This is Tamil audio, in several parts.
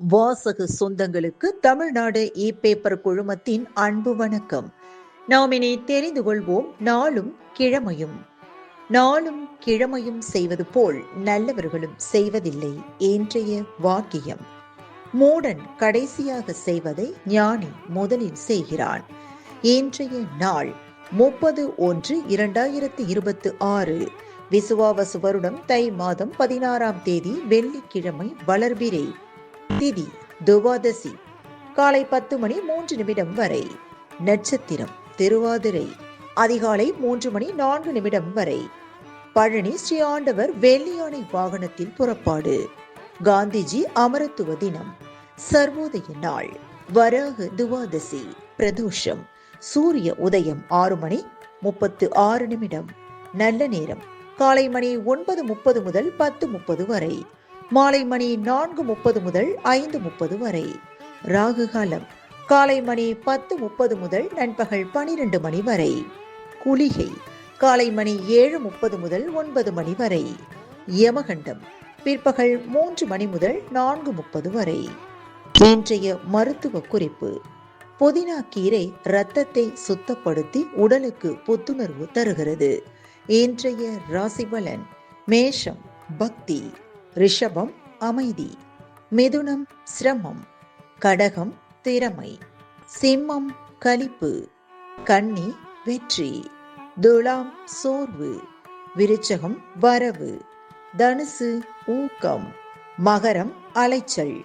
வாசக சொந்தங்களுக்கு தமிழ்நாடு இ-பேப்பர் குழுமத்தின் அன்பு வணக்கம். நாம் இனி தெரிந்து கொள்வோம் நாளும் கிழமையும். நாளும் கிழமையும் செய்வது போல் நல்லவர்களும் செய்வதில்லை இன்றைய வாக்கியம். மூடன் கடைசியாக செய்வதை ஞானி முதலில் செய்கிறான். இன்றைய நாள் 30/1/2026 விசுவாவசு வருடம் தை மாதம் 16ஆம் தேதி வெள்ளிக்கிழமை வளர்பிறை. திதி துவாதசி. காலை 10:03 வரை. நட்சத்திரம் திருவாதிரை. அதிகாலை 3:04 வரை. பழனி ஸ்ரீ ஆண்டவர் வெள்ளியானை வாகனத்தில் புறப்பாடு. காந்திஜி அமரத்துவ தினம். சர்வோதய நாள். வராக துவாதசி. பிரதோஷம். சூரிய உதயம் 6:36. நல்ல நேரம் காலை மணி 9:30 முதல் 10:30 வரை. மாலை மணி 4:30 முதல் 5:30 வரை. ராகு காலம் காலை மணி 10:30 முதல் நண்பகல் 12 மணி வரை. குளிகை காலை மணி 7:30 முதல் 9 மணி வரை. யமகண்டம் பிற்பகல் 3 மணி முதல் 4:30 வரை. இன்றைய மருத்துவ குறிப்பு. புதினா கீரை இரத்தத்தை சுத்தப்படுத்தி உடலுக்கு புத்துணர்வு தருகிறது. இன்றைய ராசி பலன். மேஷம் பக்தி. ரிஷபம் அமைதி. மிதுனம் சிரமம். கடகம் திறமை. சிம்மம் களிப்பு. கன்னி வெற்றி. துலாம் சோர்வு. விருச்சகம் வரவு. தனுசு ஊக்கம். மகரம் அலைச்சல்.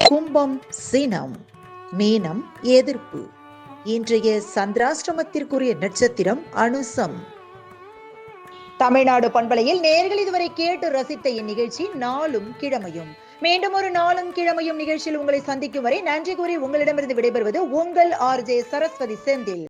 கும்பம் சினம். மீனம் எதிர்ப்பு. இன்றைய சந்திராஷ்டமத்திற்குரிய நட்சத்திரம் அனுசம். தமிழ்நாடு பண்பலையில் நேயர்கள் இதுவரை கேட்டு ரசித்த இந்நிகழ்ச்சி நாளும் கிழமையும். மீண்டும் ஒரு நாளும் கிழமையும் நிகழ்ச்சியில் உங்களை சந்திக்கும் வரை நன்றி கூறி உங்களிடமிருந்து விடைபெறுவது உங்கள் RJ சரஸ்வதி செந்தில்.